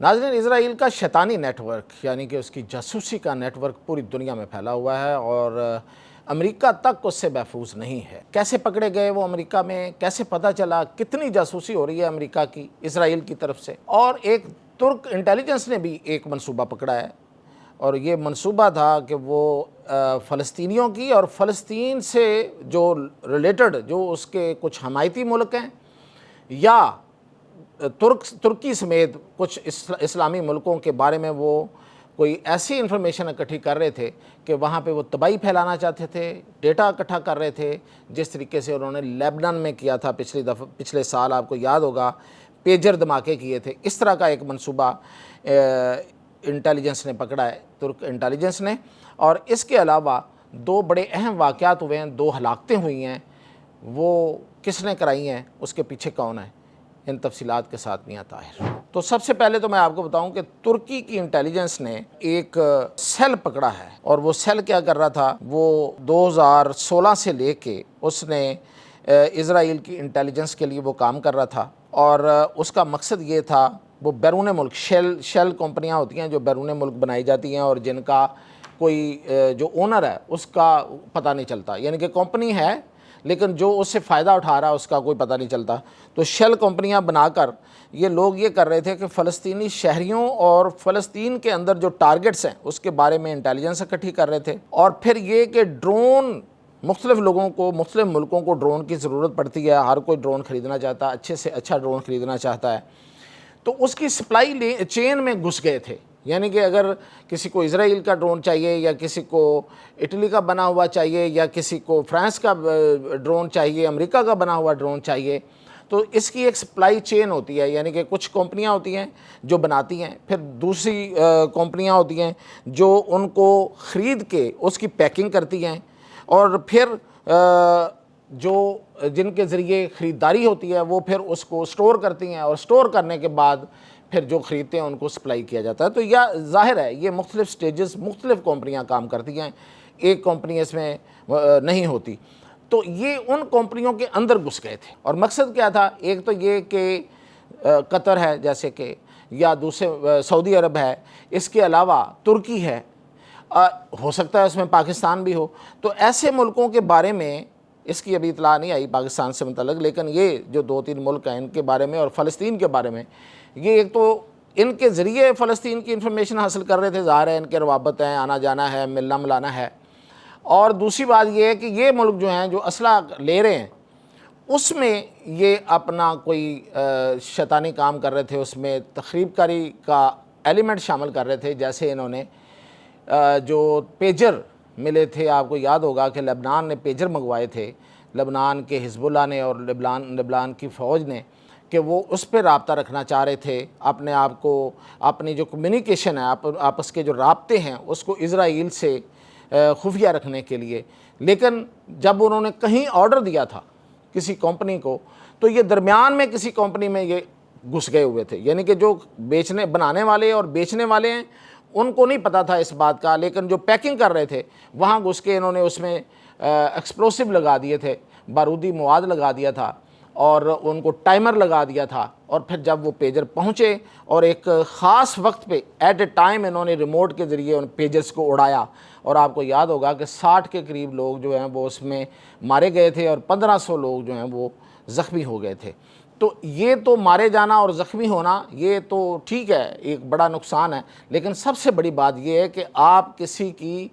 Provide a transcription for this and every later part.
ناظرین، اسرائیل کا شیطانی نیٹ ورک یعنی کہ اس کی جاسوسی کا نیٹ ورک پوری دنیا میں پھیلا ہوا ہے اور امریکہ تک اس سے محفوظ نہیں ہے۔ کیسے پکڑے گئے وہ امریکہ میں، کیسے پتہ چلا، کتنی جاسوسی ہو رہی ہے امریکہ کی اسرائیل کی طرف سے، اور ایک ترک انٹیلیجنس نے بھی ایک منصوبہ پکڑا ہے، اور یہ منصوبہ تھا کہ وہ فلسطینیوں کی اور فلسطین سے جو ریلیٹڈ جو اس کے کچھ حمایتی ملک ہیں یا ترکی سمیت کچھ اسلامی ملکوں کے بارے میں وہ کوئی ایسی انفارمیشن اکٹھی کر رہے تھے کہ وہاں پہ وہ تباہی پھیلانا چاہتے تھے، ڈیٹا اکٹھا کر رہے تھے، جس طریقے سے انہوں نے لیبنان میں کیا تھا پچھلے سال، آپ کو یاد ہوگا، پیجر دھماکے کیے تھے۔ اس طرح کا ایک منصوبہ انٹیلیجنس نے پکڑا ہے، ترک انٹیلیجنس نے، اور اس کے علاوہ دو بڑے اہم واقعات ہوئے ہیں، دو ہلاکتیں ہوئی ہیں، وہ کس نے کرائی ہیں، اس کے پیچھے کون ہے، ان تفصیلات کے ساتھ میاں طاہر۔ تو سب سے پہلے تو میں آپ کو بتاؤں کہ ترکی کی انٹیلیجنس نے ایک سیل پکڑا ہے، اور وہ سیل کیا کر رہا تھا، وہ 2016 سے لے کے اس نے اسرائیل کی انٹیلیجنس کے لیے وہ کام کر رہا تھا، اور اس کا مقصد یہ تھا، وہ بیرون ملک شیل کمپنیاں ہوتی ہیں جو بیرون ملک بنائی جاتی ہیں اور جن کا کوئی جو اونر ہے اس کا پتہ نہیں چلتا، یعنی کہ کمپنی ہے لیکن جو اس سے فائدہ اٹھا رہا ہے اس کا کوئی پتہ نہیں چلتا۔ تو شیل کمپنیاں بنا کر یہ لوگ یہ کر رہے تھے کہ فلسطینی شہریوں اور فلسطین کے اندر جو ٹارگٹس ہیں اس کے بارے میں انٹیلیجنس اکٹھی کر رہے تھے، اور پھر یہ کہ ڈرون، مختلف لوگوں کو، مختلف ملکوں کو ڈرون کی ضرورت پڑتی ہے، ہر کوئی ڈرون خریدنا چاہتا ہے، اچھے سے اچھا ڈرون خریدنا چاہتا ہے، تو اس کی سپلائی چین میں گھس گئے تھے۔ یعنی کہ اگر کسی کو اسرائیل کا ڈرون چاہیے یا کسی کو اٹلی کا بنا ہوا چاہیے یا کسی کو فرانس کا ڈرون چاہیے، امریکہ کا بنا ہوا ڈرون چاہیے، تو اس کی ایک سپلائی چین ہوتی ہے، یعنی کہ کچھ کمپنیاں ہوتی ہیں جو بناتی ہیں، پھر دوسری کمپنیاں ہوتی ہیں جو ان کو خرید کے اس کی پیکنگ کرتی ہیں، اور پھر جو جن کے ذریعے خریداری ہوتی ہے وہ پھر اس کو سٹور کرتی ہیں، اور سٹور کرنے کے بعد پھر جو خریدتے ہیں ان کو سپلائی کیا جاتا ہے۔ تو یہ ظاہر ہے یہ مختلف سٹیجز، مختلف کمپنیاں کام کرتی ہیں، ایک کمپنی اس میں نہیں ہوتی۔ تو یہ ان کمپنیوں کے اندر گھس گئے تھے، اور مقصد کیا تھا، ایک تو یہ کہ قطر ہے جیسے کہ، یا دوسرے سعودی عرب ہے، اس کے علاوہ ترکی ہے، ہو سکتا ہے اس میں پاکستان بھی ہو، تو ایسے ملکوں کے بارے میں اس کی ابھی اطلاع نہیں آئی پاکستان سے متعلق، لیکن یہ جو 2-3 ملک ہیں ان کے بارے میں اور فلسطین کے بارے میں، یہ ایک تو ان کے ذریعے فلسطین کی انفارمیشن حاصل کر رہے تھے، ظاہر ہے ان کے روابط ہیں، آنا جانا ہے، ملنا ملانا ہے، اور دوسری بات یہ ہے کہ یہ ملک جو ہیں جو اسلحہ لے رہے ہیں اس میں یہ اپنا کوئی شیطانی کام کر رہے تھے، اس میں تخریب کاری کا ایلیمنٹ شامل کر رہے تھے، جیسے انہوں نے جو پیجر ملے تھے، آپ کو یاد ہوگا کہ لبنان نے پیجر منگوائے تھے، لبنان کے حزب اللہ نے اور لبنان کی فوج نے، کہ وہ اس پہ رابطہ رکھنا چاہ رہے تھے، اپنے آپ کو، اپنی جو کمیونیکیشن ہے، آپس کے جو رابطے ہیں اس کو اسرائیل سے خفیہ رکھنے کے لیے، لیکن جب انہوں نے کہیں آرڈر دیا تھا کسی کمپنی کو، تو یہ درمیان میں کسی کمپنی میں یہ گھس گئے ہوئے تھے، یعنی کہ جو بنانے والے اور بیچنے والے ہیں ان کو نہیں پتہ تھا اس بات کا، لیکن جو پیکنگ کر رہے تھے وہاں گھس کے انہوں نے اس میں ایکسپلوسیو لگا دیے تھے، بارودی مواد لگا دیا تھا، اور ان کو ٹائمر لگا دیا تھا، اور پھر جب وہ پیجر پہنچے اور ایک خاص وقت پہ ایٹ اے ٹائم انہوں نے ریموٹ کے ذریعے ان پیجرز کو اڑایا، اور آپ کو یاد ہوگا کہ 60 کے قریب لوگ جو ہیں وہ اس میں مارے گئے تھے، اور 1500 لوگ جو ہیں وہ زخمی ہو گئے تھے۔ تو یہ تو مارے جانا اور زخمی ہونا یہ تو ٹھیک ہے، ایک بڑا نقصان ہے، لیکن سب سے بڑی بات یہ ہے کہ آپ کسی کی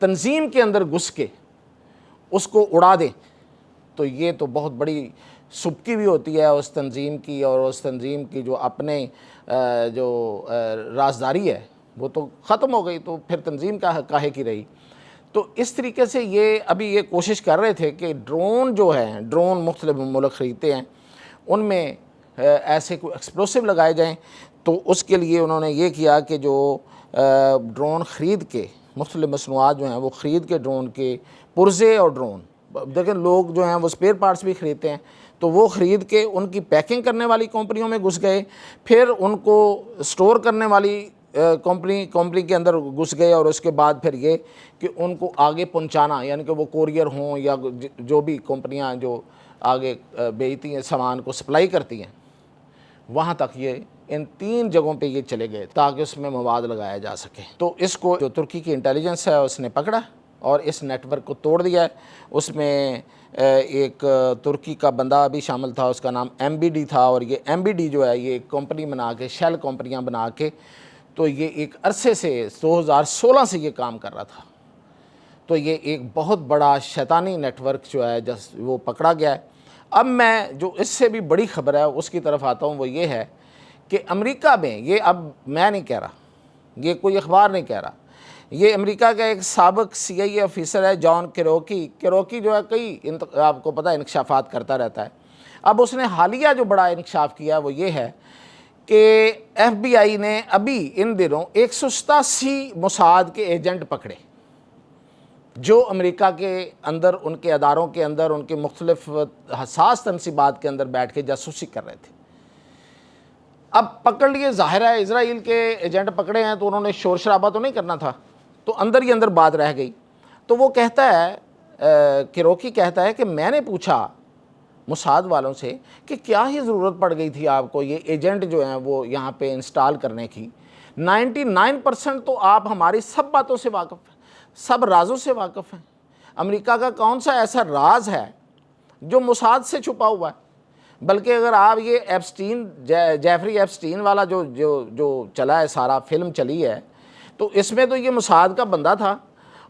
تنظیم کے اندر گھس کے اس کو اڑا دیں، تو یہ تو بہت بڑی سبکی بھی ہوتی ہے اس تنظیم کی، اور اس تنظیم کی جو اپنے جو رازداری ہے وہ تو ختم ہو گئی، تو پھر تنظیم کاہے کی رہی۔ تو اس طریقے سے یہ ابھی یہ کوشش کر رہے تھے کہ ڈرون جو ہے، ڈرون مختلف ملک خریدتے ہیں، ان میں ایسے کوئی ایکسپلوسیو لگائے جائیں، تو اس کے لیے انہوں نے یہ کیا کہ جو ڈرون خرید کے، مختلف مصنوعات جو ہیں وہ خرید کے، ڈرون کے پرزے اور ڈرون، دیکھیں لوگ جو ہیں وہ اسپیئر پارٹس بھی خریدتے ہیں، تو وہ خرید کے ان کی پیکنگ کرنے والی کمپنیوں میں گھس گئے، پھر ان کو سٹور کرنے والی کمپنی کے اندر گھس گئے، اور اس کے بعد پھر یہ کہ ان کو آگے پہنچانا، یعنی کہ وہ کوریئر ہوں یا جو بھی کمپنیاں جو آگے بیچتی ہیں، سامان کو سپلائی کرتی ہیں، وہاں تک یہ ان 3 جگہوں پہ یہ چلے گئے تاکہ اس میں مواد لگایا جا سکے۔ تو اس کو جو ترکی کی انٹیلیجنس ہے اس نے پکڑا اور اس نیٹ ورک کو توڑ دیا ہے۔ اس میں ایک ترکی کا بندہ بھی شامل تھا، اس کا نام MBD تھا، اور یہ MBD جو ہے یہ کمپنی بنا کے، شیل کمپنیاں بنا کے، تو یہ ایک عرصے سے 2016 سے یہ کام کر رہا تھا۔ تو یہ ایک بہت بڑا شیطانی نیٹ ورک جو ہے وہ پکڑا گیا ہے۔ اب میں جو اس سے بھی بڑی خبر ہے اس کی طرف آتا ہوں، وہ یہ ہے کہ امریکہ میں، یہ اب میں نہیں کہہ رہا، یہ کوئی اخبار نہیں کہہ رہا، یہ امریکہ کا ایک سابق CIA آفیسر ہے جان کیروکی جو ہے کئی آپ کو پتہ ہے انکشافات کرتا رہتا ہے۔ اب اس نے حالیہ جو بڑا انکشاف کیا وہ یہ ہے کہ FBI نے ابھی ان دنوں 187 موساد کے ایجنٹ پکڑے جو امریکہ کے اندر، ان کے اداروں کے اندر، ان کے مختلف حساس تنصیبات کے اندر بیٹھ کے جاسوسی کر رہے تھے۔ اب پکڑ لیے، ظاہر ہے اسرائیل کے ایجنٹ پکڑے ہیں تو انہوں نے شور شرابہ تو نہیں کرنا تھا، تو اندر ہی اندر بات رہ گئی۔ تو وہ کہتا ہے، کیروکی کہتا ہے کہ میں نے پوچھا موساد والوں سے کہ کیا ہی ضرورت پڑ گئی تھی آپ کو یہ ایجنٹ جو ہیں وہ یہاں پہ انسٹال کرنے کی؟ 99% تو آپ ہماری سب باتوں سے واقف ہیں، سب رازوں سے واقف ہیں۔ امریکہ کا کون سا ایسا راز ہے جو موساد سے چھپا ہوا ہے؟ بلکہ اگر آپ یہ جیفری ایپسٹین والا جو چلا ہے، سارا فلم چلی ہے، تو اس میں تو یہ موساد کا بندہ تھا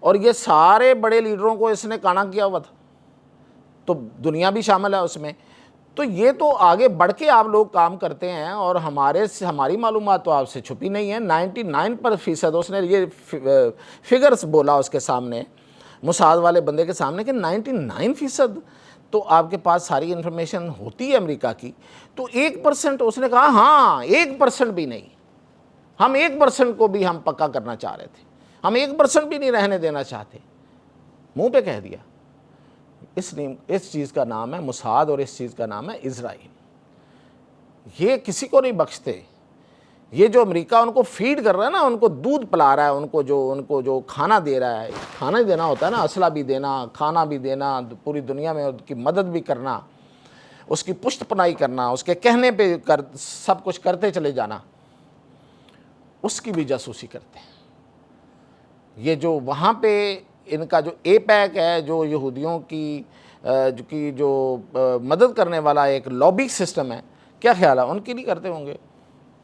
اور یہ سارے بڑے لیڈروں کو اس نے کانا کیا ہوا تھا، تو دنیا بھی شامل ہے اس میں۔ تو یہ تو آگے بڑھ کے آپ لوگ کام کرتے ہیں اور ہماری معلومات تو آپ سے چھپی نہیں ہے۔ 99% اس نے یہ فگرز بولا اس کے سامنے، موساد والے بندے کے سامنے، کہ 99% تو آپ کے پاس ساری انفارمیشن ہوتی ہے امریکہ کی، تو 1% اس نے کہا ہاں 1% بھی نہیں، ہم 1% کو بھی ہم پکا کرنا چاہ رہے تھے، ہم 1% بھی نہیں رہنے دینا چاہتے، منہ پہ کہہ دیا۔ اس چیز کا نام ہے موساد اور اس چیز کا نام ہے اسرائیل۔ یہ کسی کو نہیں بخشتے۔ یہ جو امریکہ ان کو فیڈ کر رہا ہے نا، ان کو دودھ پلا رہا ہے، ان کو جو کھانا دے رہا ہے، کھانا ہی دینا ہوتا ہے نا، اسلحہ بھی دینا، کھانا بھی دینا، پوری دنیا میں اس کی مدد بھی کرنا، اس کی پشت پناہی کرنا، اس کے کہنے پہ سب کچھ کرتے چلے جانا، اس کی بھی جاسوسی کرتے ہیں۔ یہ جو وہاں پہ ان کا جو APEC ہے، جو یہودیوں کی جو مدد کرنے والا ایک لابی سسٹم ہے، کیا خیال ہے ان کی نہیں کرتے ہوں گے؟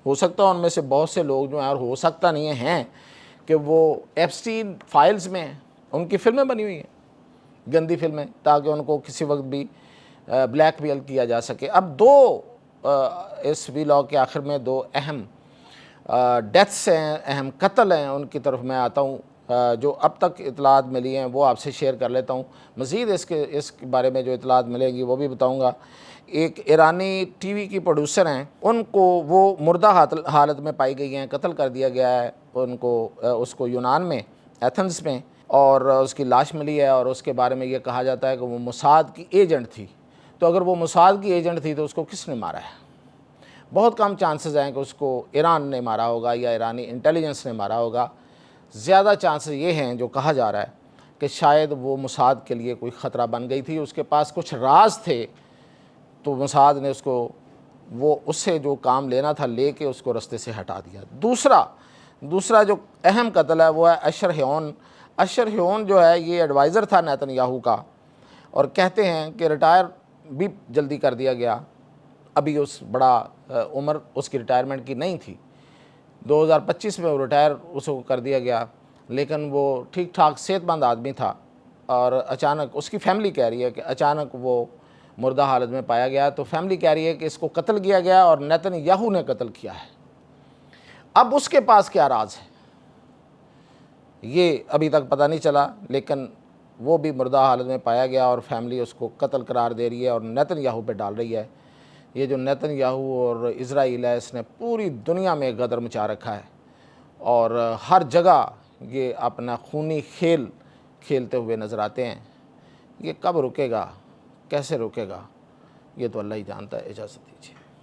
ہو سکتا ہے ان میں سے بہت سے لوگ جو ہیں، اور ہو سکتا نہیں ہیں کہ وہ ایپسٹین فائلز میں ہیں، ان کی فلمیں بنی ہوئی ہیں، گندی فلمیں، تاکہ ان کو کسی وقت بھی بلیک میل کیا جا سکے۔ اب اس ویلاگ کے آخر میں 2 اہم ڈیتھس ہیں، اہم قتل ہیں، ان کی طرف میں آتا ہوں، جو اب تک اطلاعات ملی ہیں وہ آپ سے شیئر کر لیتا ہوں۔ مزید اس کے بارے میں جو اطلاعات ملیں گی وہ بھی بتاؤں گا۔ ایک ایرانی ٹی وی کی پروڈیوسر ہیں، ان کو وہ مردہ حالت میں پائی گئی ہیں، قتل کر دیا گیا ہے اس کو یونان میں، ایتھنز میں، اور اس کی لاش ملی ہے، اور اس کے بارے میں یہ کہا جاتا ہے کہ وہ موساد کی ایجنٹ تھی۔ تو اگر وہ موساد کی ایجنٹ تھی تو اس کو کس نے مارا ہے؟ بہت کم چانسز ہیں کہ اس کو ایران نے مارا ہوگا یا ایرانی انٹیلیجنس نے مارا ہوگا۔ زیادہ چانسز یہ ہیں، جو کہا جا رہا ہے، کہ شاید وہ موساد کے لیے کوئی خطرہ بن گئی تھی، اس کے پاس کچھ راز تھے، تو موساد نے اس سے جو کام لینا تھا لے کے اس کو رستے سے ہٹا دیا۔ دوسرا جو اہم قتل ہے وہ ہے اشر ہیون جو ہے یہ ایڈوائزر تھا نیتن یاہو کا، اور کہتے ہیں کہ ریٹائر بھی جلدی کر دیا گیا، ابھی بڑا عمر اس کی ریٹائرمنٹ کی نہیں تھی، 2025 میں وہ ریٹائر اس کو کر دیا گیا، لیکن وہ ٹھیک ٹھاک صحت مند آدمی تھا، اور اچانک اس کی فیملی کہہ رہی ہے کہ اچانک وہ مردہ حالت میں پایا گیا۔ تو فیملی کہہ رہی ہے کہ اس کو قتل کیا گیا اور نیتن یاہو نے قتل کیا ہے۔ اب اس کے پاس کیا راز ہے یہ ابھی تک پتہ نہیں چلا، لیکن وہ بھی مردہ حالت میں پایا گیا اور فیملی اس کو قتل قرار دے رہی ہے اور نیتن یاہو پہ ڈال رہی ہے۔ یہ جو نیتن یاہو اور اسرائیل ہے، اس نے پوری دنیا میں غدر مچا رکھا ہے، اور ہر جگہ یہ اپنا خونی کھیل کھیلتے ہوئے نظر آتے ہیں۔ یہ کب رکے گا، کیسے رکے گا، یہ تو اللہ ہی جانتا ہے۔ اجازت دیجیے۔